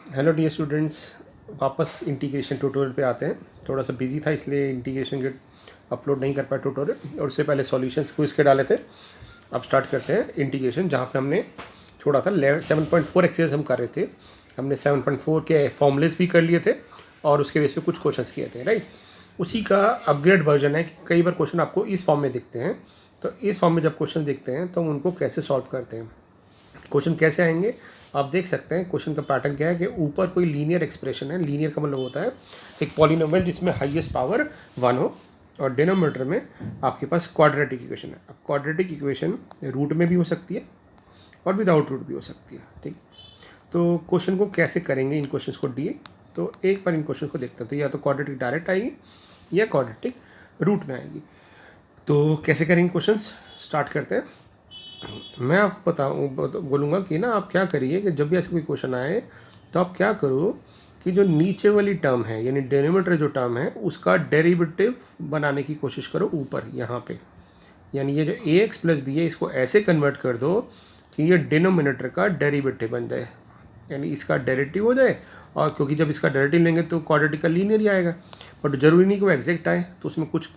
Hello dear students, वापस integration tutorial पे आते हैं। थोड़ा सा बिजी था इसलिए इंटीग्रेशन के अपलोड नहीं कर पाया ट्यूटोरियल, और उससे पहले सॉल्यूशंस क्विज के डाले थे। अब स्टार्ट करते हैं इंटीग्रेशन, जहाँ पे हमने छोड़ा था 7.4 एक्सरसाइज हम कर रहे थे। हमने 7.4 के फॉर्मूलेस भी कर लिए थे और उसके बेस पे कुछ क्वेश्चंस किए थे, राइट। उसी का अपग्रेड वर्जन है कि कई बार क्वेश्चन आपको इस फॉर्म में दिखते हैं, तो इस फॉर्म में जब क्वेश्चन दिखते हैं तो हम उनको कैसे सॉल्व करते हैं। क्वेश्चन कैसे आएंगे आप देख सकते हैं। क्वेश्चन का पैटर्न क्या है कि ऊपर कोई लीनियर एक्सप्रेशन है। लीनियर का मतलब होता है एक पॉलिनोमियल जिसमें हाईएस्ट पावर 1 हो, और डिनोमिनेटर में आपके पास क्वाड्रेटिक इक्वेशन है। अब क्वाड्रेटिक इक्वेशन रूट में भी हो सकती है और विदाउट रूट भी हो सकती है, ठीक। तो क्वेश्चन को कैसे करेंगे, इन क्वेश्चन को डील, तो एक बार इन क्वेश्चन को देखते हैं। तो या तो क्वाड्रेटिक डायरेक्ट आएगी या क्वाड्रेटिक रूट में आएगी। तो कैसे करेंगे क्वेश्चन, स्टार्ट करते हैं। मैं आपको बोलूँगा कि ना आप क्या करिए कि जब भी ऐसे कोई क्वेश्चन आए तो आप क्या करो कि जो नीचे वाली टर्म है यानी डिनोमिनेटर जो टर्म है उसका डेरिवेटिव बनाने की कोशिश करो ऊपर यहाँ पे। यानी ये जो ए एक्स प्लस बी है इसको ऐसे कन्वर्ट कर दो कि ये डिनोमिनेटर का डेरिवेटिव बन जाए, यानी इसका डेरिवेटिव हो जाए। और क्योंकि जब इसका डेरिवेटिव लेंगे तो क्वाड्रेटिक का लीनियर ही आएगा, बट ज़रूरी नहीं कि वो एग्जैक्ट आए, तो उसमें कुछ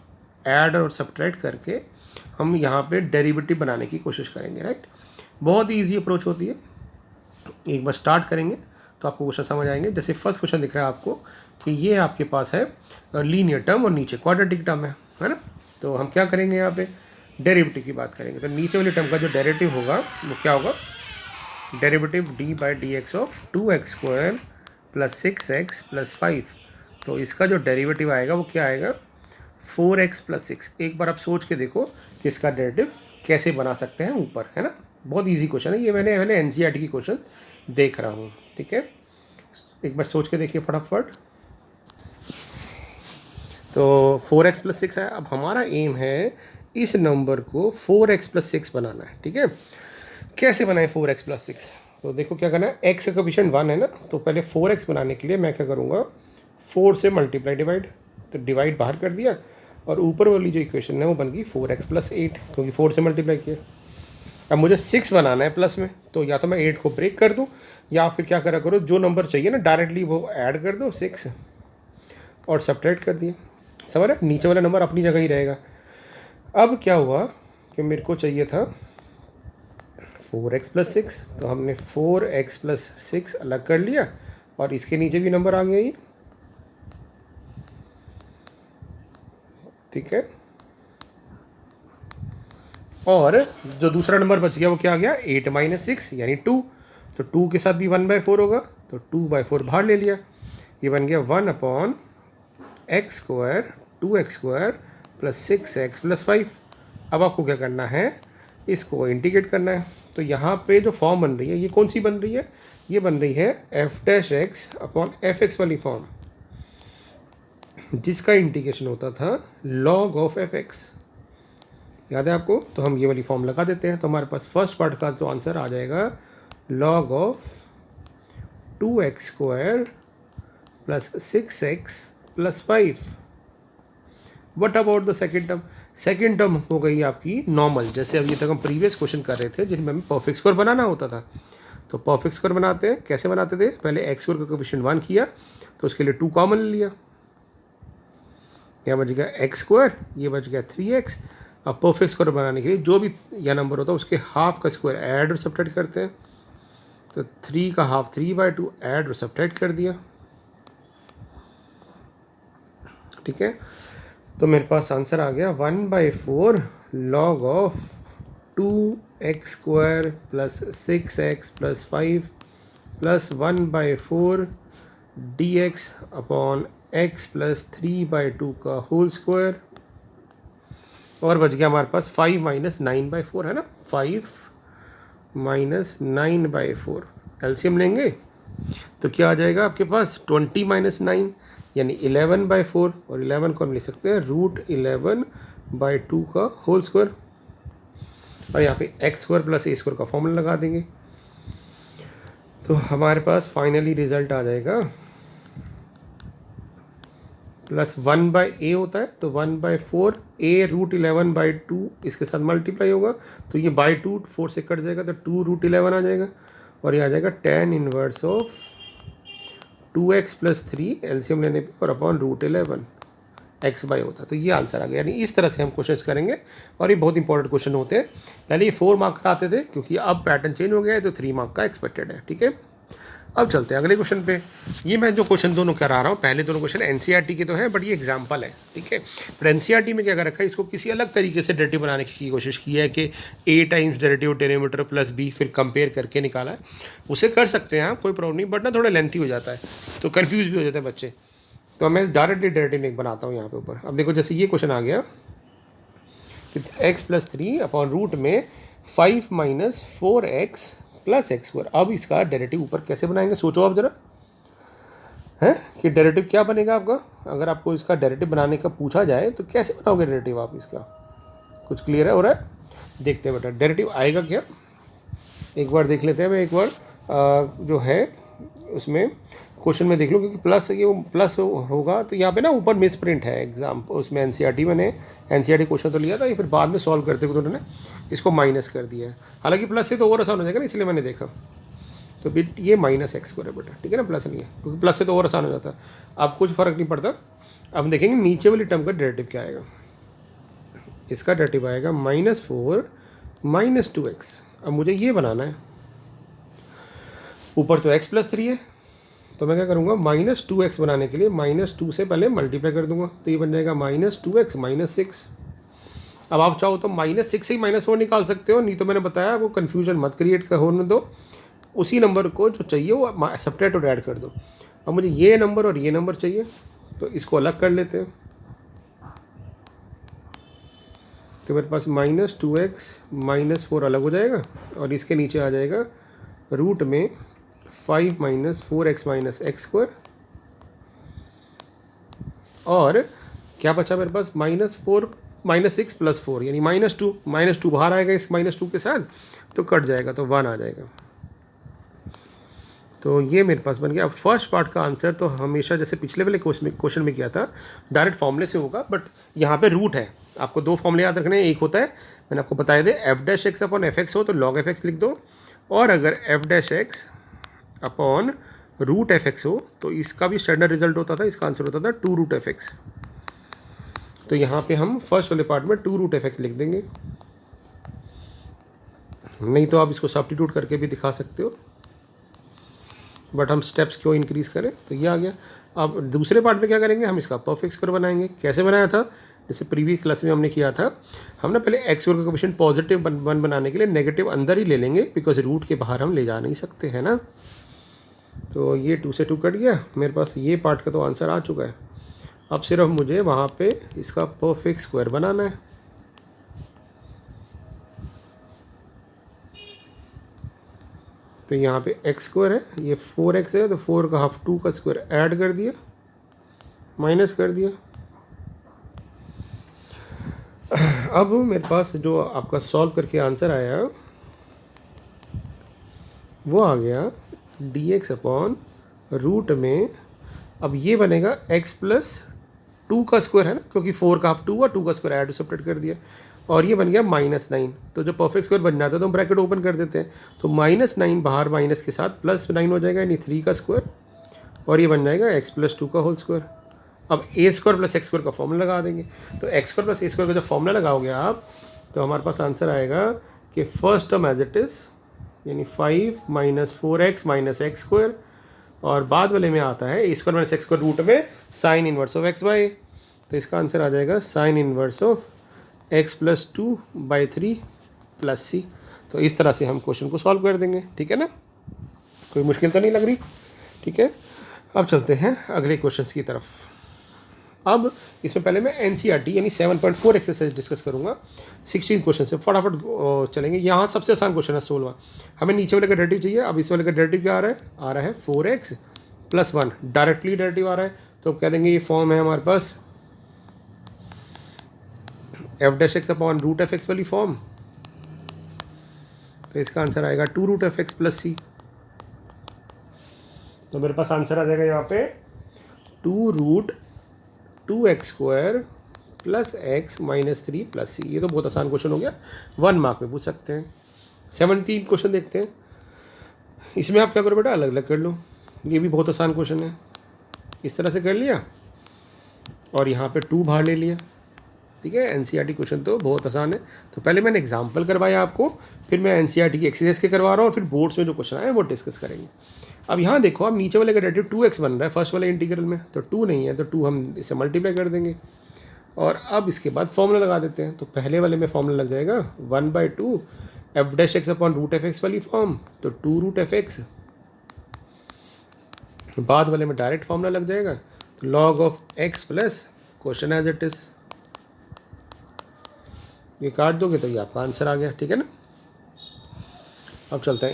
ऐड और सब्ट्रैक्ट करके हम यहाँ पे डेरिवेटिव बनाने की कोशिश करेंगे, राइट। बहुत ही ईजी अप्रोच होती है। एक बार स्टार्ट करेंगे तो आपको क्वेश्चन समझ आएंगे। जैसे फर्स्ट क्वेश्चन दिख रहा है आपको कि ये आपके पास है लीनियर टर्म और नीचे क्वाड्रेटिक टर्म है ना। तो हम क्या करेंगे यहाँ पे डेरिवेटिव की बात करेंगे। तो नीचे वाली टर्म का जो डेरिवेटिव होगा वो क्या होगा, derivative D by D x of 2x square plus 6x plus 5। तो इसका जो डेरिवेटिव आएगा वो क्या आएगा 4x प्लस 6। एक बार आप सोच के देखो कि इसका डेरिवेटिव कैसे बना सकते हैं ऊपर, है ना। बहुत इजी क्वेश्चन है ये, मैंने पहले एनसीईआरटी की क्वेश्चन देख रहा हूँ, ठीक है। एक बार सोच के देखिए फटाफट। तो 4x प्लस 6 है। अब हमारा एम है इस नंबर को 4x प्लस 6 बनाना है, ठीक है। कैसे बनाए 4x प्लस 6, तो देखो क्या करना है, x का कोएफिशिएंट 1 है ना, तो पहले 4x बनाने के लिए मैं क्या करूँगा 4 से मल्टीप्लाई डिवाइड, तो डिवाइड बाहर कर दिया और ऊपर वाली जो इक्वेशन है वो बन गई 4x प्लस 8, क्योंकि 4 से मल्टीप्लाई किया। अब मुझे 6 बनाना है प्लस में, तो या तो मैं 8 को ब्रेक कर दूँ या फिर क्या करा करो जो नंबर चाहिए ना डायरेक्टली वो ऐड कर दो 6 और सब्ट्रैक्ट कर दिया। समझ रहे, नीचे वाला नंबर अपनी जगह ही रहेगा। अब क्या हुआ कि मेरे को चाहिए था 4x प्लस 6, तो हमने 4x प्लस 6 अलग कर लिया और इसके नीचे भी नंबर आ गया ये, ठीक है। और जो दूसरा नंबर बच गया वो क्या आ गया 8 माइनस 6 यानी 2। तो 2 के साथ भी 1/4 होगा, तो 2/4 बाहर ले लिया। ये बन गया 1/x square 2x square plus 6x plus 5। अब आपको क्या करना है, इसको इंटीग्रेट करना है। तो यहाँ पे जो फॉर्म बन रही है ये कौन सी बन रही है, ये बन रही है f' अपॉन fx वाली फॉर्म, जिसका इंटीग्रेशन होता था log ऑफ fx। याद है आपको, तो हम ये वाली फॉर्म लगा देते हैं। तो हमारे पास फर्स्ट पार्ट का जो आंसर आ जाएगा log of 2x square plus 6x plus 5। What about the second term, second term हो गई आपकी नॉर्मल, जैसे अभी तक हम प्रीवियस क्वेश्चन कर रहे थे जिनमें हमें परफेक्ट स्क्वायर बनाना होता था। तो परफेक्ट स्क्वायर बनाते हैं, कैसे बनाते थे, पहले एक्स स्क्वायर का कोएफिशिएंट 1 किया तो उसके लिए 2 कॉमन ले लिया, यहाँ बच गया एक्स स्क्वायर, ये बच गया 3x। अब परफेक्ट स्क्वायर बनाने के लिए जो भी यह नंबर होता है उसके हाफ का स्क्वायर ऐड और सब्ट्रैक्ट करते हैं। तो 3 का हाफ 3/2 ऐड और सब्ट्रैक्ट कर दिया, ठीक है। तो मेरे पास आंसर आ गया 1/4 log of 2x square plus 6x plus 5 plus 1/4 dx upon x plus 3/2 का होल स्क्वायर। और बच गया हमारे पास 5 माइनस 9/4 है ना, 5 माइनस 9/4 एलसीएम लेंगे तो क्या आ जाएगा आपके पास 20 माइनस 9 यानी 11/4, और 11 को हम लिख सकते हैं √11/2 का होल स्क्वायर। और यहाँ पे एक्स स्क्वायर प्लस ए स्क्वायर का फॉर्मूला लगा देंगे। तो हमारे पास फाइनली रिजल्ट आ जाएगा प्लस 1/a होता है, तो 1/4 a √11/2 इसके साथ मल्टीप्लाई होगा, तो ये बाई 2 4 से कट जाएगा तो 2 √11 आ जाएगा, और ये आ जाएगा tan inverse of 2x plus 3 LCM लेने पे और अपॉन √11 एक्स बाई होता है। तो ये आंसर आ गया। यानी इस तरह से हम क्वेश्चन करेंगे और ये बहुत इंपॉर्टेंट क्वेश्चन होते हैं। पहले ये 4 मार्क का आते थे, क्योंकि अब पैटर्न चेंज हो गया है तो 3 मार्क का एक्सपेक्टेड है। ठीक है, अब चलते हैं अगले क्वेश्चन पे। ये मैं जो क्वेश्चन दोनों करा रहा हूँ, पहले दोनों क्वेश्चन एनसीईआरटी के तो है, बट ये एग्जाम्पल है। ठीक है, पर एनसीईआरटी में क्या कर रखा है, इसको किसी अलग तरीके से डेरिवेटिव बनाने की कोशिश की है कि a times derivative derivator plus b फिर कंपेयर करके निकाला है। उसे कर सकते हैं आप, कोई प्रॉब्लम नहीं, बट ना थोड़ा लेंथी हो जाता है तो कन्फ्यूज भी हो जाते हैं बच्चे। तो मैं डायरेक्टली डेरिवेटिव बनाता हूँ यहाँ पे ऊपर। अब देखो, जैसे ये क्वेश्चन आ गया कि x प्लस 3 अपॉन रूट में 5 minus 4x plus x square. अब इसका डेरिवेटिव ऊपर कैसे बनाएंगे, सोचो आप जरा, है कि डेरिवेटिव क्या बनेगा आपका। अगर आपको इसका डेरिवेटिव बनाने का पूछा जाए तो कैसे बनाओगे डेरिवेटिव आप इसका, कुछ क्लियर है हो रहा है? देखते हैं बेटा डेरिवेटिव आएगा क्या, एक बार देख लेते हैं। मैं एक बार जो है उसमें क्वेश्चन में देख लो, क्योंकि प्लस ये प्लस होगा तो यहाँ पे ना ऊपर मिस प्रिंट है एग्जाम उसमें। एनसीईआरटी मैंने एनसीईआरटी क्वेश्चन तो लिया था, ये फिर बाद में सॉल्व करते हुए तो उन्होंने इसको माइनस कर दिया है। हालांकि प्लस से तो और आसान हो जाएगा ना, इसलिए मैंने देखा। तो फिर ये माइनस एक्स स्क्वायर है बेटा, ठीक है ना, प्लस नहीं है, क्योंकि प्लस से तो और आसान हो जाता है। अब कुछ फर्क नहीं पड़ता। अब हम देखेंगे नीचे वाली टर्म का डेरिवेटिव क्या आएगा। इसका डेरिवेटिव आएगा -4 माइनस 2x। अब मुझे ये बनाना है, ऊपर तो x प्लस 3 है, तो मैं क्या करूँगा, -2x बनाने के लिए -2 से पहले मल्टीप्लाई कर दूंगा, तो ये बन जाएगा -2x माइनस 6। अब आप चाहो तो -6 से ही -4 निकाल सकते हो, नहीं तो मैंने बताया वो कन्फ्यूजन मत क्रिएट होने दो, उसी नंबर को जो चाहिए वो सब्ट्रैक्ट और ऐड कर दो। अब मुझे ये नंबर और ये नंबर चाहिए, तो इसको अलग कर लेते हैं। तो मेरे पास -2x माइनस 4 अलग हो जाएगा और इसके नीचे आ जाएगा रूट में 5 minus 4x minus x square. और क्या बचा मेरे पास, -6 प्लस 4 यानी -2 बाहर आएगा इस -2 के साथ, तो कट जाएगा, तो 1 आ जाएगा। तो ये मेरे पास बन गया। अब फर्स्ट पार्ट का आंसर तो हमेशा जैसे पिछले वाले क्वेश्चन में किया था, डायरेक्ट फॉर्मूले से होगा, बट यहाँ पे रूट है। आपको 2 फॉर्मूले याद रखने हैं। एक होता है, मैंने आपको बताया दे, f' अपॉन fx हो तो log fx लिख दो, और अगर f' अपॉन रूट fx हो तो इसका भी स्टैंडर्ड रिजल्ट होता था, इसका आंसर होता था 2 रूट fx। तो यहाँ पे हम फर्स्ट वाले पार्ट में 2 रूट fx लिख देंगे, नहीं तो आप इसको सब्स्टिट्यूट करके भी दिखा सकते हो, बट हम स्टेप्स क्यों इंक्रीज करें। तो ये आ गया। अब दूसरे पार्ट में क्या करेंगे, हम इसका परफेक्ट स्क्वायर बनाएंगे। कैसे बनाया था, जैसे प्रीवियस क्लास में हमने किया था, हम ना पहले एक्स स्क्वायर का कोएफिशिएंट पॉजिटिव 1 बनाने के लिए नेगेटिव अंदर ही ले लेंगे, बिकॉज रूट के बाहर हम ले जा नहीं सकते हैं ना। तो ये 2 से 2 कट गया, मेरे पास ये पार्ट का तो आंसर आ चुका है। अब सिर्फ मुझे वहाँ पे इसका परफेक्ट स्क्वायर बनाना है। तो यहाँ पे एक्स स्क्वायर है, ये 4x है, तो 4 का हाफ 2 का स्क्वायर ऐड कर दिया, माइनस कर दिया। अब मेरे पास जो आपका सॉल्व करके आंसर आया वो आ गया dx अपॉन रूट में, अब ये बनेगा x प्लस 2 का स्क्वायर है ना, क्योंकि 4 का हाफ 2 हुआ, 2 का स्क्वायर ऐड सेपरेट कर दिया, और ये बन गया -9। तो जो परफेक्ट स्क्वायर बन जाता है तो हम ब्रैकेट ओपन कर देते हैं, तो -9 बाहर माइनस के साथ +9 हो जाएगा, यानी 3 का स्क्वायर, और ये बन जाएगा x प्लस 2 का होल स्क्वायर। अब a square plus x square का फॉर्मूला लगा देंगे, तो x square plus a square का जब फॉर्मूला लगाओगे आप, तो हमारे पास आंसर आएगा कि first term as it is, यानी 5 minus 4x minus x square, और बाद वाले में आता है a square minus x square root में sine inverse of x by, तो इसका आंसर आ जाएगा sine inverse of x plus 2/3 plus c। तो इस तरह से हम क्वेश्चन को सॉल्व कर देंगे, ठीक है ना, कोई मुश्किल तो नहीं लग रही, ठीक है। अब चलते हैं अगले क्वेश्चन की तरफ। अब इसमें पहले मैं एनसीईआरटी यानी 7.4 एक्सरसाइज डिस्कस करूंगा। 16 क्वेश्चन से फटाफट चलेंगे। यहाँ सबसे आसान क्वेश्चन है 16वां। हमें नीचे वाले का डेरिवेटिव चाहिए। अब इस वाले का डेरिवेटिव क्या आ रहा है 4x प्लस 1, डायरेक्टली डेरिवेटिव आ रहा है, तो कह देंगे ये फॉर्म है हमारे पास f' अपॉन रूट fx वाली फॉर्म, तो इसका आंसर आएगा 2 रूट fx प्लस c। तो मेरे पास आंसर आ जाएगा यहाँ पे 2 root 2x square plus x minus 3 plus c। ये तो बहुत आसान क्वेश्चन हो गया, 1 मार्क में पूछ सकते हैं। 17 क्वेश्चन देखते हैं। इसमें आप क्या करो बेटा, अलग अलग कर लो। ये भी बहुत आसान क्वेश्चन है, इस तरह से कर लिया और यहाँ पे 2 बाहर ले लिया। ठीक है, एनसीईआरटी क्वेश्चन तो बहुत आसान है। तो पहले मैंने एग्जांपल करवाया आपको, फिर मैं एनसीईआरटी की एक्सरसाइज के करवा रहा हूँ और फिर बोर्ड्स में जो क्वेश्चन आए वो डिस्कस करेंगे। अब यहाँ देखो, अब नीचे वाले का डेरिवेटिव 2x बन रहा है फर्स्ट वाले इंटीग्रल में, तो 2 नहीं है तो 2 हम इसे मल्टीप्लाई कर देंगे और अब इसके बाद फॉर्मूला लगा देते हैं। तो पहले वाले में फॉर्मूला लग जाएगा 1/2 F dash x upon root F x वाली फॉर्म, तो 2 रूट एफ एक्स। बाद वाले में डायरेक्ट फॉर्मूला लग जाएगा, तो log of x plus question as it is. ये काट दोगे तो ये आपका आंसर आ गया। ठीक है ना। अब चलते हैं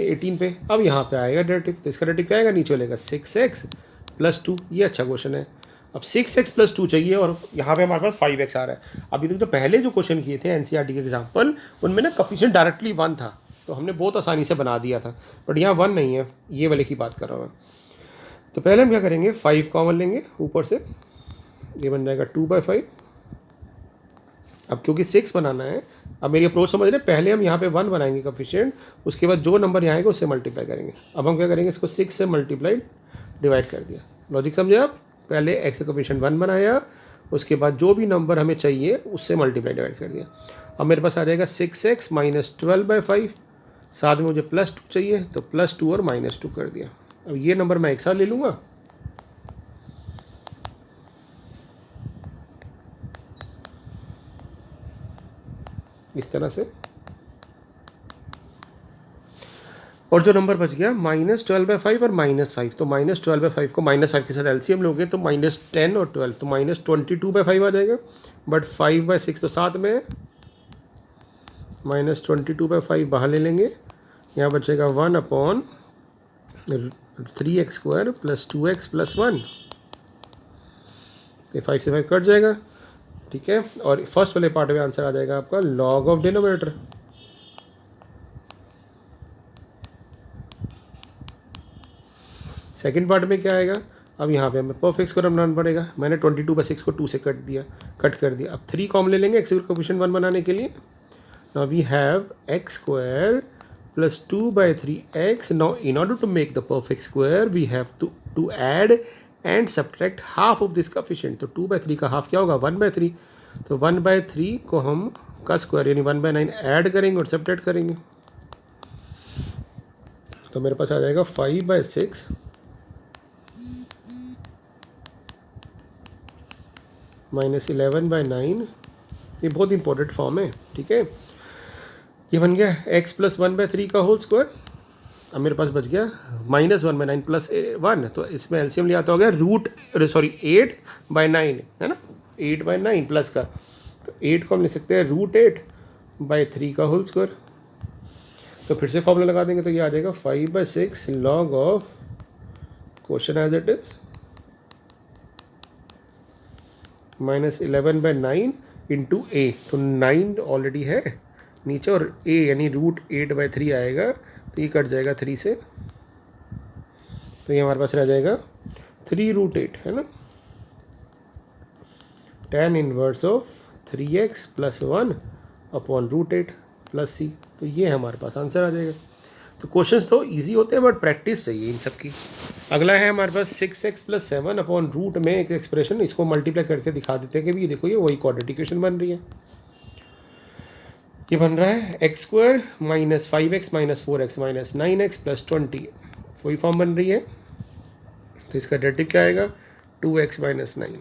18 पे। अब यहाँ पे आएगा डेरिवेटिव, तो इसका डेरिवेटिव क्या आएगा, नीचे लेगा 6x + 2। ये अच्छा क्वेश्चन है। अब 6x + 2 चाहिए और यहाँ पे हमारे पास 5x आ रहा है। अभी तक तो पहले जो क्वेश्चन किए थे एनसीईआरटी के एग्जाम्पल, उनमें ना कोफिशिएंट डायरेक्टली 1 था, तो हमने बहुत आसानी से बना दिया था, बट यहाँ 1 नहीं है, ये वाले की बात कर रहा हूँ मैं। तो पहले हम क्या करेंगे, 5 कॉमन लेंगे ऊपर से, ये बन जाएगा 2/5। अब क्योंकि 6 बनाना है, अब मेरी अप्रोच समझ रहे हैं, पहले हम यहाँ पे 1 बनाएंगे कोफिशिएंट, उसके बाद जो नंबर यहाँ आएगा उससे मल्टीप्लाई करेंगे। अब हम क्या करेंगे, इसको 6 से मल्टीप्लाई डिवाइड कर दिया। लॉजिक समझे आप, पहले x का कोफिशिएंट 1 बनाया, उसके बाद जो भी नंबर हमें चाहिए उससे मल्टीप्लाई डिवाइड कर दिया। अब मेरे पास आ जाएगा 6x - 12/5, साथ में मुझे +2 चाहिए, तो +2 और -2 कर दिया। अब ये नंबर मैं एक साथ ले लूँगा, इस तरह से, और जो नंबर बच गया -12/5 और -5, तो -12/5 को -5 के साथ एलसीएम लोगे तो -10 और 12, तो -22/5 आ जाएगा। बट 5/6 तो साथ में है, -22/5 बाहर ले लेंगे, यहाँ बचेगा 1/3x² + 2x + 1। ये 5 से 5 कट जाएगा। ठीक है, और फर्स्ट वाले पार्ट में आंसर आ जाएगा आपका log of denominator. Second part में क्या आएगा, अब यहाँ पे हमें परफेक्ट स्क्वायर बनाना पड़ेगा। मैंने 22/6 को 2 से कट कर दिया। अब 3 कॉमन ले लेंगे एक्स का कोफिशिएंट 1 बनाने के लिए। Now we have x² + 2/3x। Now in order to make the perfect square we have to add and subtract half of this coefficient. तो 2/3 का हाफ क्या होगा, 1/3। तो 1/3 को हम का स्क्वायर यानी 1/9 ऐड करेंगे और सब्ट्रैक्ट करेंगे, तो मेरे पास आ जाएगा 5/6 -11/9। ये बहुत इंपॉर्टेंट फॉर्म है। ठीक है, ये बन गया x + 1/3 का होल स्क्वायर। अब मेरे पास बच गया -1/9 + 1, तो इसमें एलसीएम लिया तो हो गया 8/9 है ना, 8/9 प्लस का, तो 8 को हम ले सकते हैं √8/3 का होल स्क्वायर। तो फिर से फॉर्मूला लगा देंगे, तो ये आ जाएगा 5/6 log of question as it is -11/9 into a। तो 9 ऑलरेडी है नीचे और a यानी √8/3 आएगा, तो ये कट जाएगा 3 से, तो ये हमारे पास रह जाएगा 3√8 है ना, tan inverse of 3x + 1 upon √8 + c। तो ये हमारे पास आंसर आ जाएगा। तो क्वेश्चंस तो इजी होते हैं बट प्रैक्टिस चाहिए इन सब की। अगला है हमारे पास 6x + 7 अपॉन रूट में एक एक्सप्रेशन, इसको मल्टीप्लाई करके दिखा देते हैं कि भी देखो ये वही क्वाड्रेटिक इक्वेशन बन रही है। ये बन रहा है x² - 5x - 4x - 9x + 20, वही फॉर्म बन रही है। तो इसका डेरिवेटिव क्या आएगा, 2x - 9।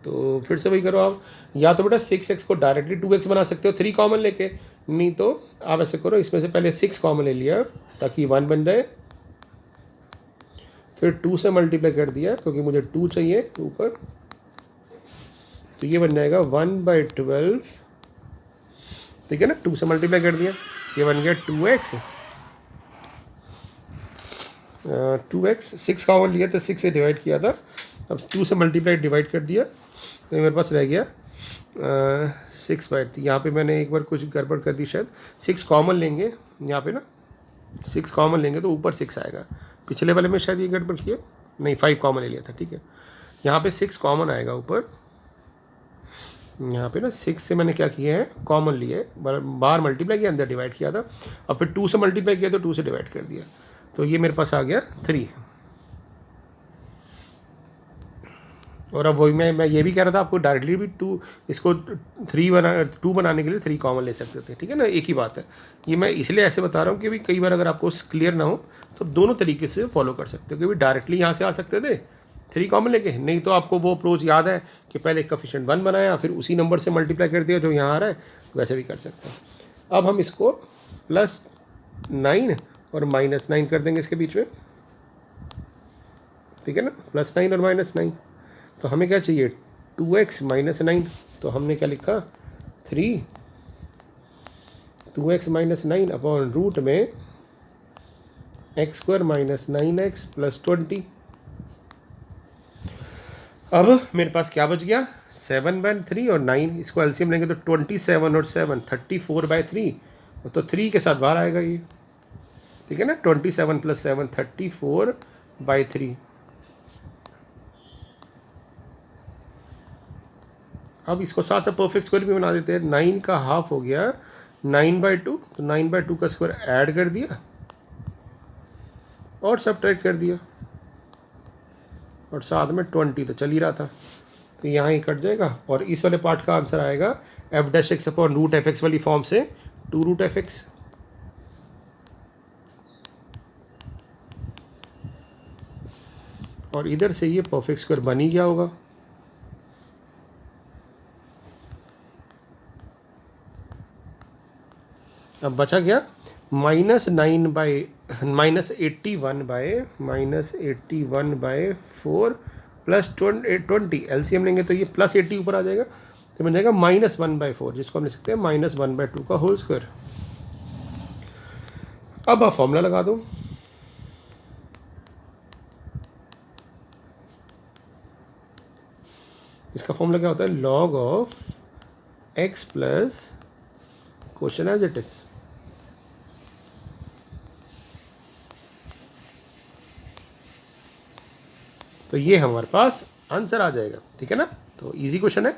तो फिर से वही करो आप, या तो बेटा 6x को डायरेक्टली 2x बना सकते हो 3 कॉमन लेके, नहीं तो आप ऐसे करो, इसमें से पहले 6 कॉमन ले लिया ताकि 1 बन जाए, फिर 2 से मल्टीप्लाई कर दिया क्योंकि मुझे 2 चाहिए ऊपर, तो ये बन जाएगा 1/12। ठीक है ना, 2 से मल्टीप्लाई कर दिया, ये बन गया 2x। 6 कॉमन लिया तो 6 से डिवाइड किया था, अब 2 से मल्टीप्लाई डिवाइड कर दिया, तो मेरे पास रह गया 6/3। यहाँ पे मैंने एक बार कुछ गड़बड़ कर दी शायद, 6 कॉमन लेंगे यहाँ पे ना, 6 कॉमन लेंगे तो ऊपर 6 आएगा। पिछले वाले में शायद ये गड़बड़ किया, नहीं 5 कॉमन ले लिया था। ठीक है, यहाँ पे 6 कॉमन आएगा ऊपर, यहाँ पे ना 6 से मैंने क्या किया है, कॉमन लिए, बाहर मल्टीप्लाई किया, अंदर डिवाइड किया था, अब फिर 2 से मल्टीप्लाई किया तो 2 से डिवाइड कर दिया, तो ये मेरे पास आ गया 3। और अब वही मैं ये भी कह रहा था आपको डायरेक्टली भी इसको 2 बनाने के लिए 3 कॉमन ले सकते थे, ठीक है ना, एक ही बात है। ये मैं इसलिए ऐसे बता रहा हूँ कि भी कई बार अगर आपको क्लियर ना हो तो दोनों तरीके से फॉलो कर सकते हो, क्योंकि डायरेक्टली यहाँ से आ सकते थे 3 कॉमन लेके, नहीं तो आपको वो अप्रोच याद है कि पहले कोफिशिएंट 1 बनाया फिर उसी नंबर से मल्टीप्लाई कर दिया जो यहाँ आ रहा है, वैसे भी कर सकते हैं। अब हम इसको +9 और -9 कर देंगे इसके बीच में, ठीक है ना, +9 और -9। तो हमें क्या चाहिए 2x - 9, तो हमने क्या लिखा 3 2x - 9 अपॉन रूट में x² - 9x + 20। अब मेरे पास क्या बच गया 7/3 और 9, इसको एलसीएम लेंगे तो 27 और 7 34/3, तो 3 के साथ बाहर आएगा ये, ठीक है ना, 27 + 7 34/3। अब इसको साथ साथ परफेक्ट स्क्वायर भी बना देते हैं। 9 का हाफ हो गया 9/2, तो 9/2 का स्क्वायर ऐड कर दिया और सब्ट्रैक्ट कर दिया, और साथ में 20 तो चल ही रहा था, तो यहाँ ही कट जाएगा। और इस वाले पार्ट का आंसर आएगा f' अपॉन √f(x) वाली फॉर्म से 2√f(x). और इधर से ये परफेक्ट स्क्वायर बन ही गया होगा। अब बचा गया -81/4 + 20, एलसीएम लेंगे तो ये +80 ऊपर आ जाएगा, तो बन जाएगा -1/4, जिसको हम लिख सकते हैं -1/2 का होल स्क्वायर। अब आप फॉर्मूला लगा दो, इसका फॉर्मूला क्या होता है log of x plus question as it is. तो ये हमारे पास आंसर आ जाएगा, ठीक है ना, तो इजी क्वेश्चन है।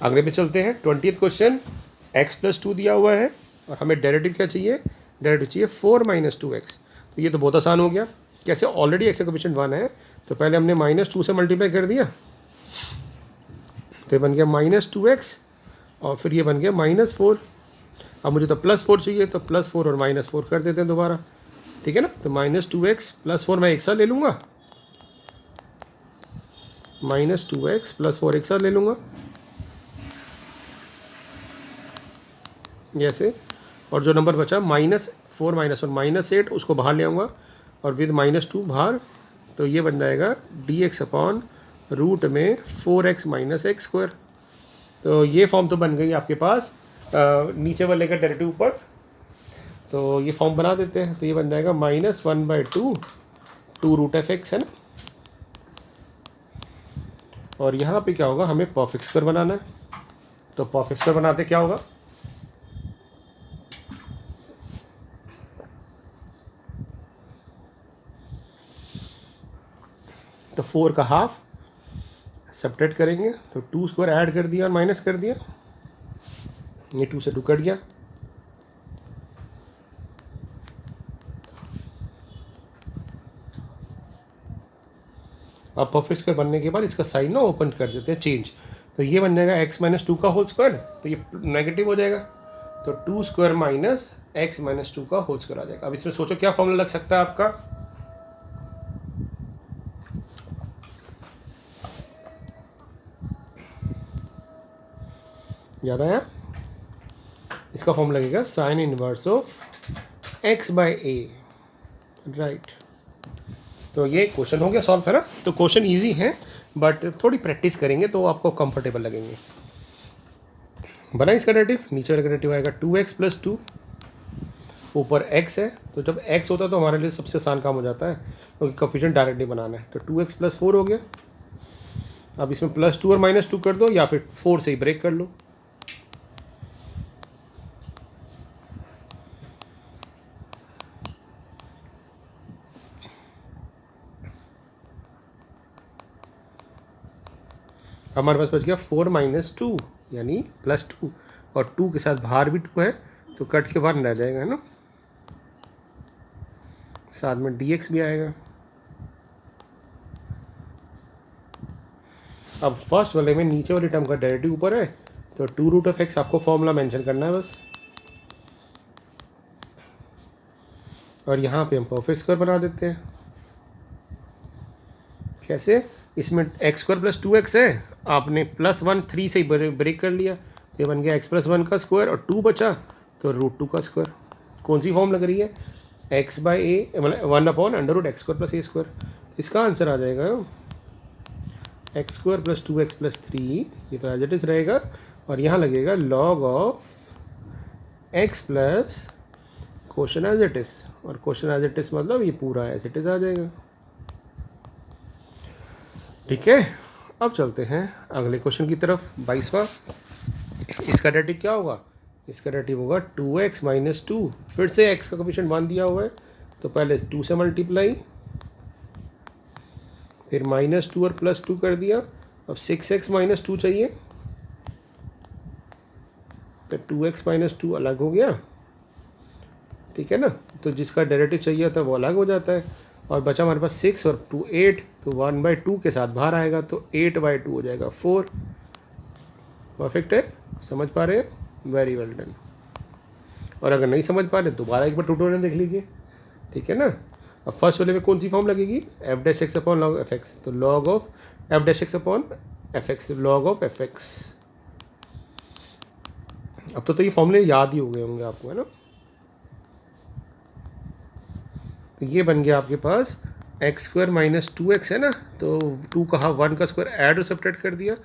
अगले पे चलते हैं 20th क्वेश्चन। x + 2 दिया हुआ है और हमें डेरिवेटिव क्या चाहिए, डेरिवेटिव चाहिए 4 - 2x। तो ये तो बहुत आसान हो गया, कैसे, ऑलरेडी x का कोएफिशिएंट 1 है, तो पहले हमने -2 से मल्टीप्लाई कर दिया, तो ये बन गया -2x और फिर ये बन गया -4। अब मुझे तो +4 चाहिए, तो +4 और -4 कर देते हैं दोबारा, ठीक है ना, तो -2x + 4 मैं एक साथ ले लूँगा, -2x + 4 एक साथ ले लूँगा जैसे, और जो नंबर बचा -4 -1 -8 उसको बाहर ले आऊँगा और विद -2 बाहर, तो ये बन जाएगा dx अपॉन रूट में 4x - x²। तो ये फॉर्म तो बन गई आपके पास, नीचे वाले का डेरिवेटिव ऊपर, तो ये फॉर्म बना देते हैं, तो ये बन जाएगा -1/2 2√f(x) है ना। और यहाँ पे क्या होगा, हमें परफेक्ट स्क्वायर बनाना है, तो परफेक्ट स्क्वायर बनाते क्या होगा, तो 4 का हाफ सब्ट्रैक्ट करेंगे, तो 2 स्क्वायर ऐड कर दिया और माइनस कर दिया, ये 2 से 2 कट गया, अब परफेक्ट स्क्वायर बनने के बाद इसका साइन ना ओपन कर देते हैं चेंज, तो ये बन जाएगा x - 2 का होल स्क्वायर, तो ये नेगेटिव हो जाएगा, तो 2² - x - 2 का होल स्क्वायर आ जाएगा। अब इसमें सोचो क्या फॉर्मूला लग सकता है आपका, याद आया, इसका फॉर्मूला लगेगा sign inverse of x/a, right. तो ये क्वेश्चन हो गया सॉल्व, है ना। तो क्वेश्चन इजी है बट थोड़ी प्रैक्टिस करेंगे तो आपको कंफर्टेबल लगेंगे। बना इसका डेरिवेटिव, नीचे वाला डेरिवेटिव आएगा 2x + 2, ऊपर x है, तो जब x होता है तो हमारे लिए सबसे आसान काम हो जाता है, क्योंकि कोएफिशिएंट डायरेक्टली बनाना है, तो 2x + 4 हो गया। अब इसमें +2 और -2 कर दो, या फिर 4 से ही ब्रेक कर लो, हमारे पास बच गया 4 - 2 यानी +2, और 2 के साथ बाहर भी 2 है, तो कट के बाहर रह जाएगा, है ना, साथ में dx भी आएगा। अब फर्स्ट वाले में नीचे वाली टर्म का डेरिवेटिव ऊपर है, तो 2√(x) आपको फॉर्मूला मेंशन करना है बस। और यहाँ पे हम परफेक्ट स्क्वायर बना देते हैं। कैसे? इसमें x² + 2x है, आपने +1 3 से ही ब्रेक कर लिया, तो ये बन गया x + 1 का स्क्वायर और 2 बचा तो √2 का स्क्वायर। कौन सी फॉर्म लग रही है? x/a मतलब 1/√x² + a²। इसका आंसर आ जाएगा x² + 2x + 3, ये तो एज इट इज़ रहेगा, और यहाँ लगेगा log of x plus question as it is, और क्वेश्चन एज इट इज़ मतलब ये पूरा एज इट इज़ आ जाएगा। ठीक है, अब चलते हैं अगले क्वेश्चन की तरफ। 22वां, इसका डेरिवेटिव क्या होगा? इसका डेरिवेटिव होगा 2x - 2। फिर से x का कोएफिशिएंट 1 दिया हुआ है, तो पहले 2 से मल्टीप्लाई, फिर -2 और +2 कर दिया। अब 6x - 2 चाहिए, तो 2x - 2 अलग हो गया, ठीक है ना। तो जिसका डेरिवेटिव चाहिए था वो अलग हो जाता है, और बचा हमारे पास 6 और 2 8, तो 1/2 के साथ बाहर आएगा, तो 8/2 हो जाएगा 4। परफेक्ट है, समझ पा रहे हैं? Very well done. और अगर नहीं समझ पा रहे दोबारा एक बार ट्यूटोरियल देख लीजिए, ठीक है ना। अब फर्स्ट वाले में कौन सी फॉर्म लगेगी? f'(x/log f(x), तो log of f'(x/fx), log of fx। अब तो ये फॉर्मूले याद ही हो गए होंगे आपको, है ना। तो ये बन गया आपके पास x² - 2x है ना, तो 2 कहा 1 का स्क्वायर ऐड और सब्ट्रैक्ट कर दिया,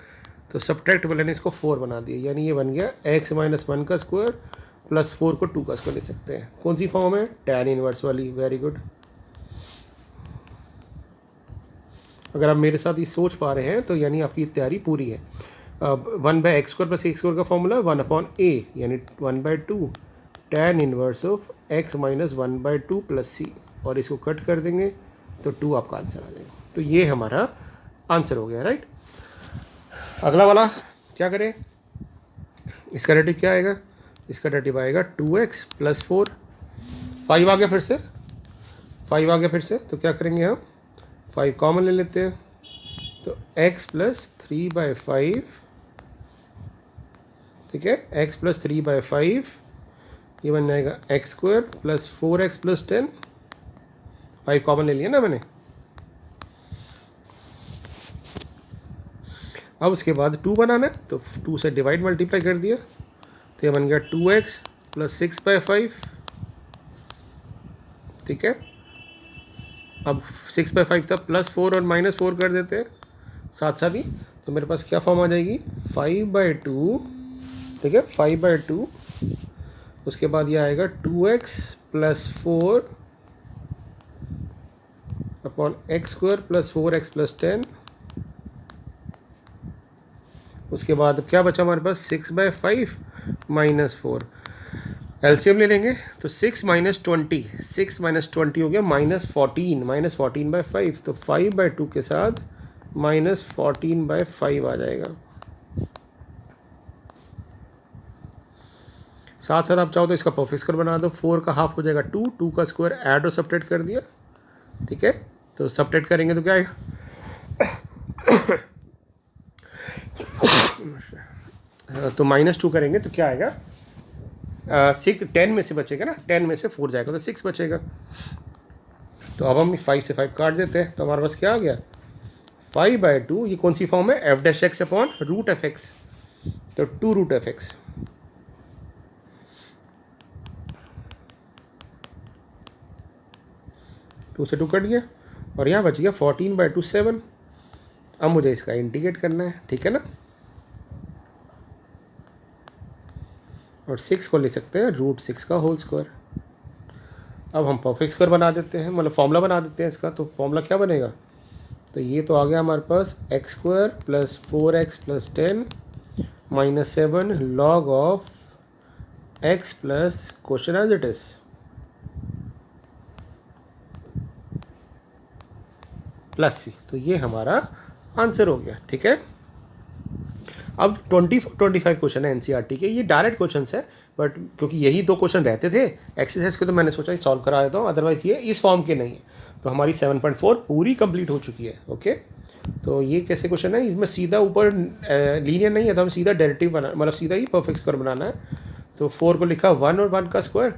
तो सब्ट्रैक्ट वाले ने इसको 4 बना दिया, यानी ये बन गया x - 1 का स्क्वायर प्लस 4 को 2 का स्क्वायर ले सकते हैं। कौन सी फॉर्म है? tan इनवर्स वाली। Very good. अगर आप मेरे साथ ये सोच पा रहे हैं तो यानी आपकी तैयारी पूरी है। अब 1/x² + a² का फॉर्मूला 1/a, यानी 1/2 tan inverse of x - 1/2 + c, और इसको कट कर देंगे तो 2 आपका आंसर आ जाएगा। तो ये हमारा आंसर हो गया, राइट। अगला वाला क्या करें? इसका डेरिवेटिव क्या आएगा? इसका डेरिवेटिव आएगा 2x + 4। 5 आ गया, फिर से 5 आ गया फिर से, तो क्या करेंगे हम? 5 कॉमन ले लेते हैं, तो x + 3/5, ठीक है, x + 3/5, ये बन जाएगा x² + 4x + 10। 5 कॉमन ले लिया ना मैंने। अब उसके बाद 2 बनाना है, तो 2 से डिवाइड मल्टीप्लाई कर दिया, तो ये बन गया 2x + 6/5, ठीक है। अब 6/5 था, +4 और -4 कर देते हैं साथ साथ ही, तो मेरे पास क्या फॉर्म आ जाएगी? 5/2, ठीक है, 5/2। उसके बाद ये आएगा 2x + 4 अपॉन x² + 4x + 10। उसके बाद क्या बचा हमारे पास? 6/5 -4, एलसीएम ले लेंगे, तो 6 - 20, 6 - 20 हो गया -14, -14/5, तो 5/2 के साथ -14/5 आ जाएगा। साथ साथ आप चाहो तो इसका परफेक्ट स्क्वायर बना दो, 4 का हाफ हो जाएगा 2, 2 का स्क्वायर ऐड और सब्ट्रैक्ट कर दिया, ठीक है। तो सब्ट्रैक्ट करेंगे तो क्या आएगा? तो -2 करेंगे तो क्या आएगा? 6 10 में से बचेगा ना, 10 में से 4 जाएगा तो 6 बचेगा। तो अब हम 5 से 5 काट देते हैं, तो हमारे पास क्या आ गया? 5/2। ये कौन सी फॉर्म है? f'(x/√fx), तो 2√fx। टू से 2 कट गया, और यहाँ बच गया 14/2 7। अब मुझे इसका इंटीग्रेट करना है, ठीक है ना। और 6 को ले सकते हैं √6 का होल स्क्वायर। अब हम परफेक्ट स्क्वायर बना देते हैं, मतलब फॉर्मूला बना देते हैं इसका। तो फॉर्मूला क्या बनेगा? तो ये तो आ गया हमारे पास x² + 4x + 10 -7 log of x plus question as it is +c। तो ये हमारा आंसर हो गया, ठीक है। अब 25 क्वेश्चन है एनसीईआरटी के, ये डायरेक्ट क्वेश्चन है, बट क्योंकि यही 2 क्वेश्चन रहते थे एक्सरसाइज के, तो मैंने सोचा सॉल्व करा देता हूँ, अदरवाइज ये इस फॉर्म के नहीं है। तो हमारी 7.4 पूरी कंप्लीट हो चुकी है, ओके। तो ये कैसे क्वेश्चन है, इसमें सीधा ऊपर लीनियर नहीं है तो हम सीधा डेरिवेटिव बना, मतलब सीधा ही परफेक्ट स्क्वायर बनाना है। तो 4 को लिखा 1 और 1 का स्क्वायर,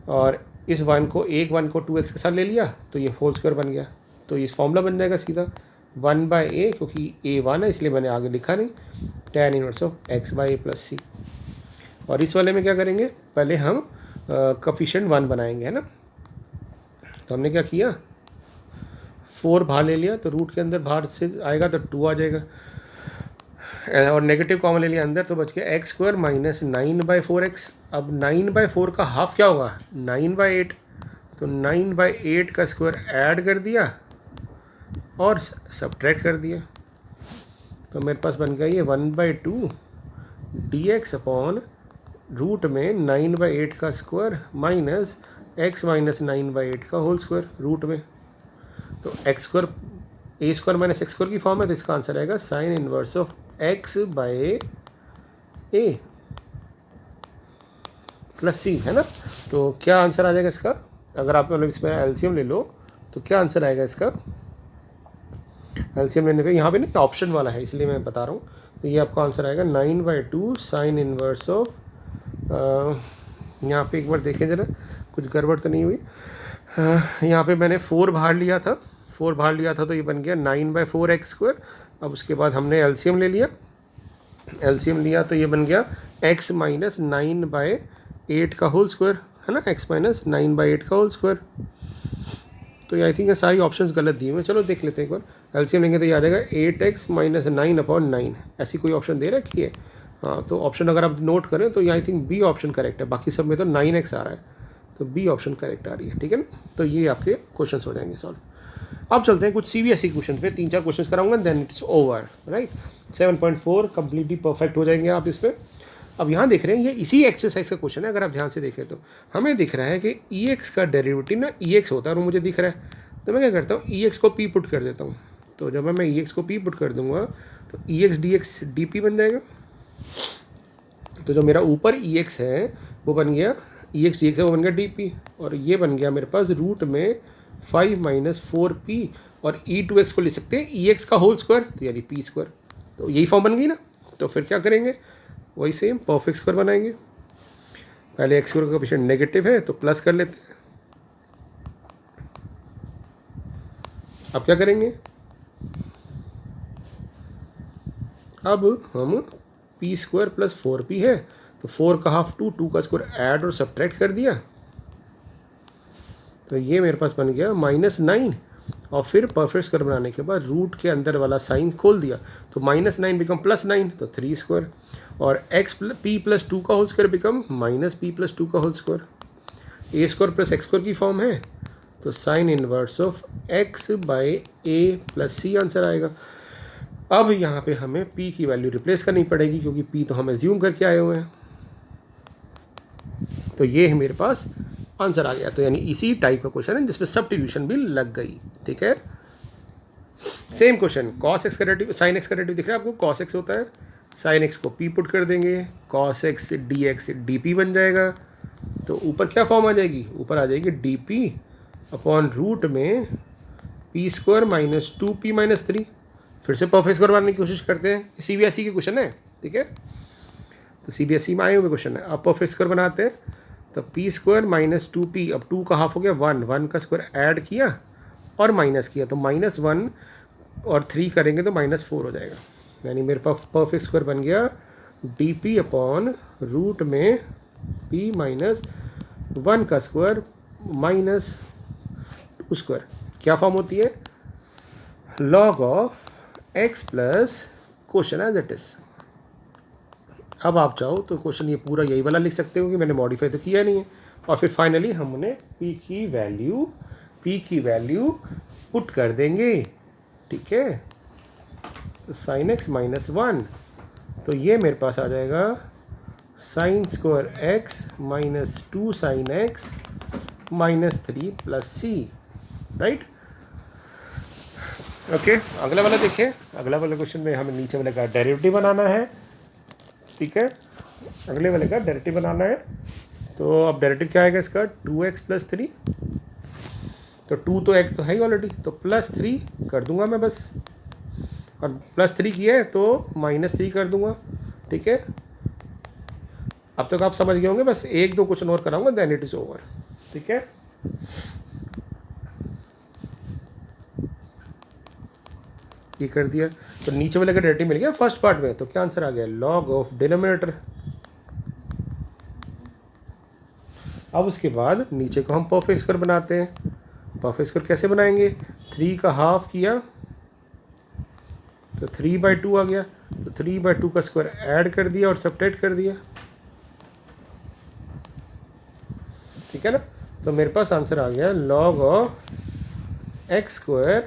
और इस 1 को 1 को 2x के साथ ले लिया तो ये होल स्क्वायर बन गया। तो ये फॉर्मूला बन जाएगा सीधा 1/a, क्योंकि a 1 है इसलिए मैंने आगे लिखा नहीं, tan inverse of x/a + c। और इस वाले में क्या करेंगे, पहले हम कोफिशिएंट 1 बनाएंगे, है ना। तो हमने क्या किया, 4 बाहर ले लिया तो रूट के अंदर बाहर से आएगा तो 2 आ जाएगा, और नेगेटिव कॉमन ले लिया अंदर तो बच गया x² - 9/4x। अब 9/4 का हाफ क्या होगा, 9/8। तो 9/8 का स्क्वायर ऐड कर दिया और सब्ट्रैक्ट कर दिया, तो मेरे पास बन गया ये 1/2 dx अपॉन रूट में 9/8 का स्क्वायर माइनस x - 9/8 का होल स्क्वायर रूट में। तो x² a² - x² की फॉर्म है, तो इसका आंसर आएगा sign inverse of x/a + c, है ना। तो क्या आंसर आ जाएगा इसका, अगर आप मतलब इसमें एलसीएम ले लो तो क्या आंसर आएगा इसका। एलसीएम लेने पे यहाँ पे ना ऑप्शन वाला है इसलिए मैं बता रहा हूँ। तो ये आपका आंसर आएगा 9/2 साइन इनवर्स ऑफ, यहाँ पे एक बार देखें ज़रा कुछ गड़बड़ तो नहीं हुई। यहाँ पे मैंने 4 बाहर लिया था, 4 बाहर लिया था तो ये बन गया 9/4x²। अब उसके बाद हमने एलसीएम ले लिया, एलसीएम लिया तो ये बन गया x - 9/8 का होल स्क्वायर, है ना, x - 9/8 का होल स्क्वायर। तो ये आई थिंक सारी ऑप्शंस गलत दिए हुए, चलो देख लेते हैं एक बार। एलसीएम लेंगे तो ये आ जाएगा 8x - 9/9, ऐसी कोई ऑप्शन दे रखी है। हाँ, तो ऑप्शन अगर आप नोट करें तो ये I think B option correct है, बाकी सब में तो 9x आ रहा है, तो बी ऑप्शन करेक्ट आ रही है, ठीक है ना। तो ये आपके क्वेश्चन हो जाएंगे सॉल्व। अब चलते हैं कुछ सीबीएसई क्वेश्चन पे, 3-4 क्वेश्चन कराऊंगा, then it's over, right. 7.4 completely perfect हो जाएंगे आप इस पर। अब यहाँ देख रहे हैं ये इसी एक्सरसाइज का क्वेश्चन है, अगर आप ध्यान से देखें तो हमें दिख रहा है कि ई एक्स का डेरिवेटिव ना ई एक्स होता है, और मुझे दिख रहा है तो मैं क्या करता हूँ, ई एक्स को पी पुट कर देता हूँ। तो जब मैं ई एक्स को पी पुट कर दूंगा तो e x d x d p बन जाएगा। तो जो मेरा ऊपर ई एक्स है वो बन गया, ई एक्स डी एक्स है वो बन गया डी पी, और ये बन गया मेरे पास रूट में 5 - 4p, और e2x को लिख सकते हैं ई एक्स का होल स्क्वायर, तो यानी p²। तो यही फॉर्म बन गई ना। तो फिर क्या करेंगे, वही सेम परफेक्ट स्क्वायर बनाएंगे। पहले x² का कोएफिशिएंट नेगेटिव है तो प्लस कर लेते हैं। अब क्या करेंगे, अब हम p² + 4p है तो 4 का हाफ 2, 2 का स्क्वायर ऐड और सब्ट्रैक्ट कर दिया, तो ये मेरे पास बन गया -9, और फिर परफेक्ट स्क्वायर बनाने के बाद रूट के अंदर वाला साइन खोल दिया तो -9 बिकम +9, तो 3², और p + 2 का होल स्क्वायर बिकम -p + 2 का होल स्क्वायर। a² + x² की फॉर्म है तो sign inverse of x/a + c answer आएगा। अब यहाँ पे हमें p की वैल्यू रिप्लेस करनी पड़ेगी क्योंकि p तो हम एज्यूम करके आए हुए हैं, तो ये है मेरे पास आंसर आ गया। तो यानी इसी टाइप का क्वेश्चन है जिसमें सब्स्टिट्यूशन भी लग गई, ठीक है। सेम क्वेश्चन, cos x का डेरिवेटिव sin x का डेरिवेटिव दिख रहा है आपको, cos x होता है, sin x को p पुट कर देंगे, cos x dx dp बन जाएगा। तो ऊपर क्या फॉर्म आ जाएगी, ऊपर आ जाएगी dp अपॉन रूट में p² - 2p - 3। फिर से परफेक्ट स्क्वायर बनाने की कोशिश करते हैं, सीबीएसई के क्वेश्चन है, ठीक है। तो सीबीएसई में आए हुए क्वेश्चन है। अब परफेक्ट स्क्वायर बनाते हैं तो p² - 2p, अब 2 का हाफ हो गया 1, 1 का स्क्वायर ऐड किया और माइनस किया, तो -1 और 3 करेंगे तो -4 हो जाएगा। यानी मेरे पास परफेक्ट स्क्वायर बन गया dp अपॉन रूट में p - 1 का स्क्वायर -2 स्क्वायर। क्या फॉर्म होती है, log of x plus question as it is. अब आप चाहो तो क्वेश्चन ये पूरा यही वाला लिख सकते हो कि मैंने मॉडिफाई तो किया नहीं है, और फिर फाइनली हमने p की वैल्यू पुट कर देंगे, ठीक है। तो sin x - 1, तो ये मेरे पास आ जाएगा sin² x - 2 sin x -3 + c, right. Okay, अगला वाला देखिए। अगला वाला क्वेश्चन में हमें नीचे वाले का डेरिवेटिव बनाना है, ठीक है। अगले वाले का डेरिवेटिव बनाना है, तो अब डेरिवेटिव क्या आएगा इसका, 2x + 3, तो 2 तो x तो है ही ऑलरेडी, तो +3 कर दूंगा मैं बस। और +3 किया है तो -3 कर दूंगा, ठीक है। अब तक आप समझ गए होंगे, बस 1-2 क्वेश्चन और कराऊंगा, देन इट इज़ ओवर, ठीक है। ये कर दिया तो नीचे वाले का डेरिवेटिव मिल गया फर्स्ट पार्ट में, तो क्या आंसर आ गया, लॉग ऑफ डिनोमिनेटर। अब उसके बाद नीचे को हम परफेक्ट स्क्वायर बनाते हैं। परफेक्ट स्क्वायर कैसे बनाएंगे, 3 का हाफ किया तो 3/2 आ गया, तो 3/2 का स्क्वायर ऐड कर दिया और सब्ट्रैक्ट कर दिया, ठीक है ना। तो मेरे पास आंसर आ गया लॉग ऑफ x²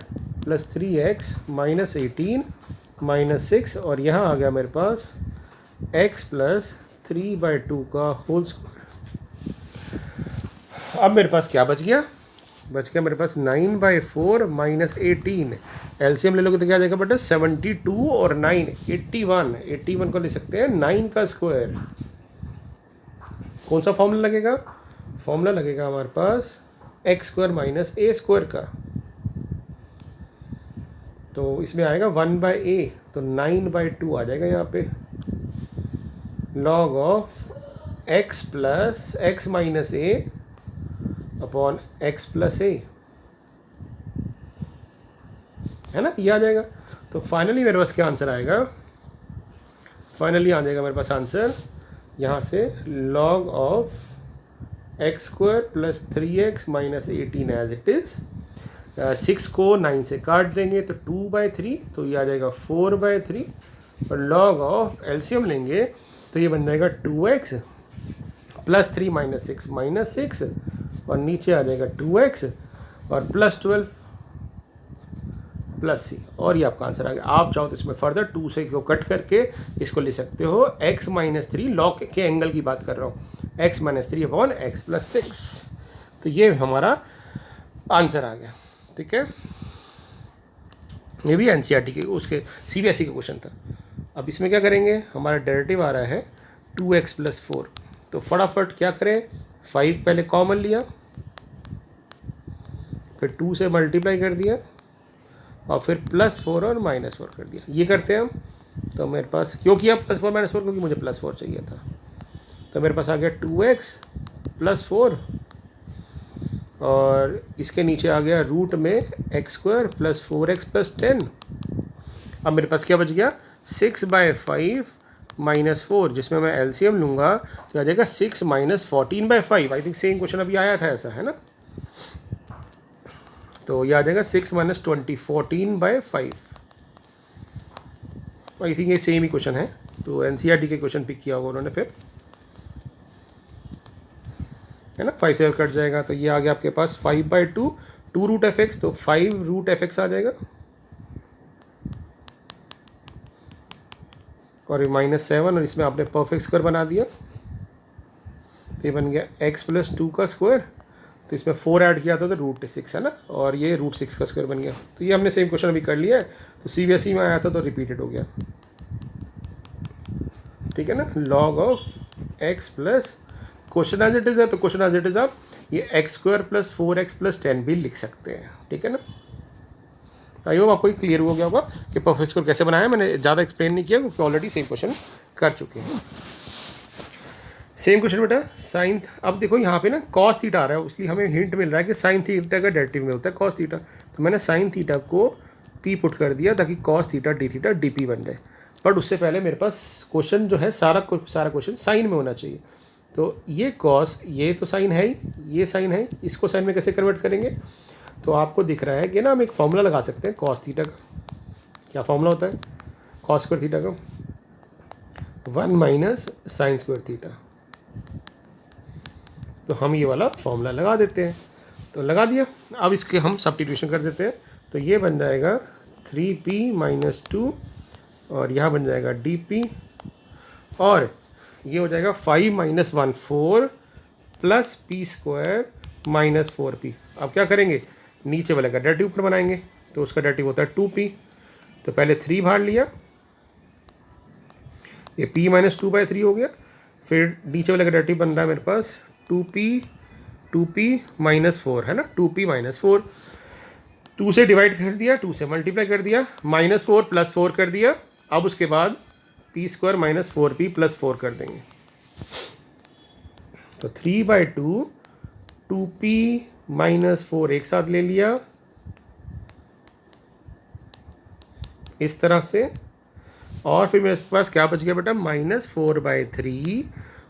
+ 3x - 18 - 6, और यहाँ आ गया मेरे पास x + 3/2 का होल स्क्वायर। अब मेरे पास क्या बच गया मेरे पास 9/4 - 18, एलसीएम ले लोगे तो क्या आ जाएगा बेटा, 72 और 9 81 को ले सकते हैं 9 का स्क्वायर। कौन सा फॉर्मूला लगेगा, फॉर्मूला लगेगा हमारे पास x² - a² का, तो इसमें आएगा 1/a, तो 9/2 आ जाएगा यहाँ पे, log of x + x - a upon x + a, है ना, ये आ जाएगा। तो फाइनली मेरे पास क्या आंसर आएगा, फाइनली आ जाएगा मेरे पास आंसर यहाँ से log of x² + 3x - 18 as it is. 6 को 9 से काट देंगे तो 2/3, तो ये आ जाएगा 4/3, और लॉग ऑफ एलसीएम लेंगे तो ये बन जाएगा 2x + 3 - 6 - 6, और नीचे आ जाएगा 2x और +12 + c, और ये आपका आंसर आ गया। आप चाहो तो इसमें फर्दर 2 से को कट करके इसको ले सकते हो x - 3, लॉग के एंगल की बात कर रहा हूँ, x - 3 अपॉन x + 6, तो ये हमारा आंसर आ गया, ठीक है। ये भी एनसीईआरटी के उसके सीबीएसई का क्वेश्चन था। अब इसमें क्या करेंगे, हमारा डेरिवेटिव आ रहा है 2x + 4, तो फटाफट क्या करें, 5 पहले कॉमन लिया, फिर 2 से मल्टीप्लाई कर दिया, और फिर +4 और -4 कर दिया। ये करते हैं हम, तो मेरे पास क्यों किया +4 -4, क्योंकि मुझे +4 चाहिए था, तो मेरे पास आ गया 2x + 4, और इसके नीचे आ गया रूट में x² + 4x + 10। अब मेरे पास क्या बच गया, 6/5 - 4, जिसमें मैं एलसीएम लूँगा तो आ जाएगा 6 - 14/5। आई थिंक सेम क्वेश्चन अभी आया था ऐसा, है ना, तो ये आ जाएगा 6 - 20 14/5। आई थिंक ये सेम ही क्वेश्चन है, तो एनसीईआरटी के क्वेश्चन पिक किया होगा उन्होंने फिर, है ना। 5 से कट जाएगा तो ये आ गया आपके पास 5/2, 2√f(x), तो 5√f(x) आ जाएगा, और -7, और इसमें आपने परफेक्ट स्क्वायर बना दिया, तो ये बन गया x + 2 का स्क्वायर, तो इसमें 4 ऐड किया था तो √6, है ना, और ये √6 का स्क्वायर बन गया। तो ये हमने सेम क्वेश्चन अभी कर लिया है, तो सीबीएसई में आया था तो रिपीटेड हो गया, ठीक है ना। Log of x plus, question as it is है तो क्वेश्चन एज इट इज़ आप ये x² + 4x + 10 भी लिख सकते हैं, ठीक है ना। आई होप आपको क्लियर हो गया होगा कि परफेक्ट स्क्वायर कैसे बनाया। मैंने ज़्यादा एक्सप्लेन नहीं किया क्योंकि ऑलरेडी सेम क्वेश्चन कर चुके हैं। सेम क्वेश्चन बेटा साइन, अब देखो यहाँ पे ना cos थीटा आ रहा है, इसलिए हमें हिंट मिल रहा है कि साइन थीटा का डेरिवेटिव में होता है cos थीटा, तो मैंने साइन थीटा को p पुट कर दिया ताकि cos theta d theta dp बन जाए। बट उससे पहले मेरे पास क्वेश्चन जो है सारा क्वेश्चन साइन में होना चाहिए, तो ये cos, ये तो साइन है ही, ये साइन है, इसको साइन में कैसे कन्वर्ट करेंगे, तो आपको दिख रहा है कि ना हम एक फॉर्मूला लगा सकते हैं cos थीटा का। क्या फॉर्मूला होता है cos स्क्वायर थीटा का, 1 - sin स्क्वायर थीटा, तो हम ये वाला फॉर्मूला लगा देते हैं, तो लगा दिया। अब इसके हम सब्स्टिट्यूशन कर देते हैं, तो ये बन जाएगा 3p - 2, और यहाँ बन जाएगा dp, और ये हो जाएगा 5 - 1 4 प्लस p² - 4p। अब क्या करेंगे, नीचे वाले का डेरिवेटिव ऊपर बनाएंगे, तो उसका डेरिवेटिव होता है 2p, तो पहले 3 बाहर लिया, ये p - 2/3 हो गया, फिर नीचे वाले का डेरिवेटिव बन रहा है मेरे पास 2p - 4, है ना, 2p - 4, 2 से डिवाइड कर दिया, 2 से मल्टीप्लाई कर दिया, -4 + 4 कर दिया। अब उसके बाद p² - 4p + 4 कर देंगे। तो 3/2 2p - 4 एक साथ ले लिया इस तरह से, और फिर मेरे पास क्या बच गया बेटा, -4/3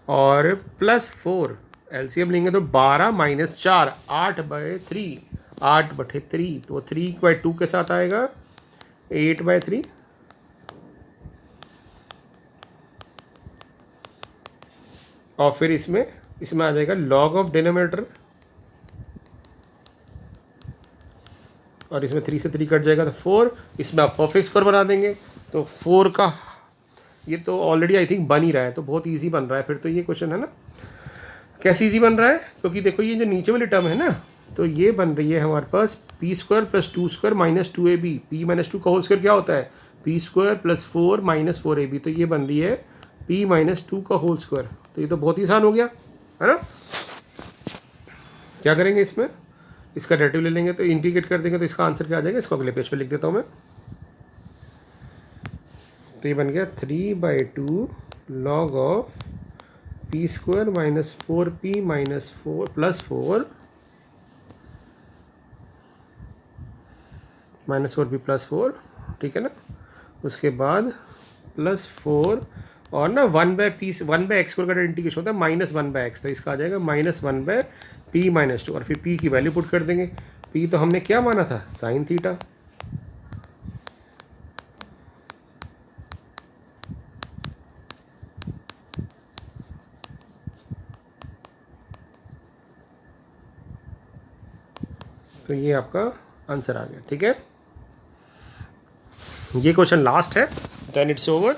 और +4। एलसीएम लेंगे तो 12 - 4 8/3, 8/3। तो 3/2 के साथ आएगा 8/3। और फिर इसमें आ जाएगा log ऑफ डिनोमिनेटर, और इसमें 3 से 3 कट जाएगा तो 4। इसमें आप परफेक्ट स्क्वायर बना देंगे। तो 4 का ये तो ऑलरेडी आई थिंक बन ही रहा है, तो बहुत इजी बन रहा है फिर तो ये क्वेश्चन, है ना। कैसे इजी बन रहा है, क्योंकि देखो ये जो नीचे वाली टर्म है ना, तो ये बन रही है हमारे पास p² + 2² - 2ab। p - 2 का होल स्क्वायर क्या होता है, p² + 4 - 4ab। तो ये बन रही है p - 2 का होल स्क्वायर। तो ये तो बहुत ही आसान हो गया, है ना। क्या करेंगे, इसमें इसका डेरिवेटिव ले लेंगे, तो इंटीग्रेट कर देंगे तो इसका आंसर क्या आ जाएगा। इसको अगले पेज पे लिख देता हूँ मैं। तो ये बन गया 3/2 log of p² - 4p - 4 + 4 -4p + 4, ठीक है ना। उसके बाद +4 और ना 1/x² का इंटीग्रेशन होता है -1/x। तो इसका आ जाएगा -1/p - 2, और फिर p की वैल्यू पुट कर देंगे। p तो हमने क्या माना था, sin थीटा। तो ये आपका आंसर आ गया, ठीक है। ये क्वेश्चन लास्ट है, then it's over.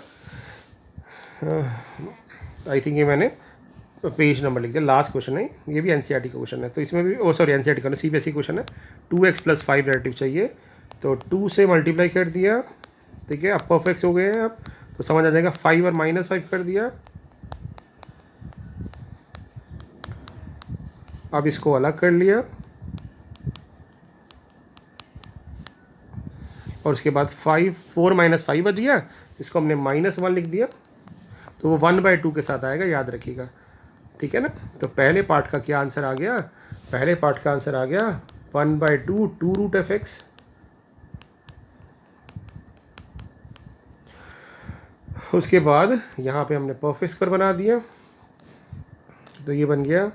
I think ये मैंने पेज नंबर लिख दिया, लास्ट क्वेश्चन है। ये भी एनसीईआरटी का क्वेश्चन है, तो इसमें भी सॉरी एनसीईआरटी का सीबीएसई क्वेश्चन है। 2x + 5 डेरिवेटिव चाहिए, तो 2 से मल्टीप्लाई कर दिया, ठीक है। अब परफेक्ट हो गए हैं अब, तो समझ आ जाएगा। 5 और -5 कर दिया। अब इसको अलग कर लिया, और उसके बाद 4 - 5 बच गया, इसको हमने -1 लिख दिया, तो वो 1/2 के साथ आएगा, याद रखिएगा, ठीक है ना। तो पहले पार्ट का क्या आंसर आ गया, पहले पार्ट का आंसर आ गया 1/2 2√f(x). उसके बाद यहाँ पे हमने परफेक्ट स्क्वायर बना दिया, तो ये बन गया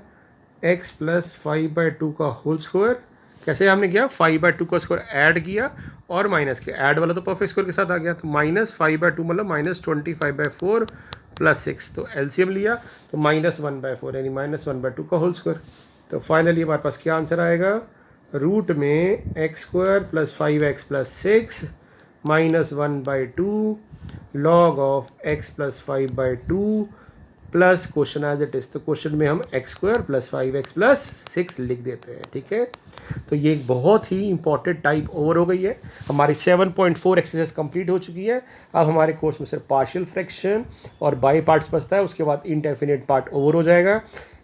x + 5/2 का होल स्क्वायर। कैसे हमने किया, 5/2 का स्क्वायर ऐड किया और माइनस किया, ऐड वाला तो परफेक्ट स्क्वायर के साथ आ गया, तो -5/2 मतलब -25/4 + 6। तो एलसीएम लिया तो -1/4 यानी -1/2 का होल स्क्वायर। तो फाइनली हमारे पास क्या आंसर आएगा, रूट में x² + 5x + 6 -1/2 log of x + 5/2 plus question as it is. तो क्वेश्चन में हम x² + 5x + 6 लिख देते हैं, ठीक है। तो ये एक बहुत ही इंपॉर्टेंट टाइप ओवर हो गई है। हमारी 7.4 एक्सरसाइज कंप्लीट हो चुकी है। अब हमारे कोर्स में सिर्फ पार्शियल फ्रैक्शन और बाई पार्ट्स बचता है, उसके बाद इंडेफिनिट पार्ट ओवर हो जाएगा।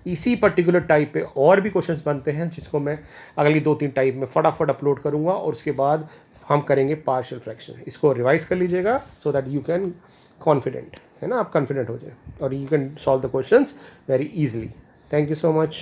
इसी पर्टिकुलर टाइप पे और भी क्वेश्चंस बनते हैं, जिसको मैं अगली 2-3 टाइप में फटाफट अपलोड करूँगा, और उसके बाद हम करेंगे पार्शियल फ्रैक्शन। इसको रिवाइज कर लीजिएगा so that you can confident, है ना, आप कॉन्फिडेंट हो जाए और you can solve the questions very easily. Thank you so much.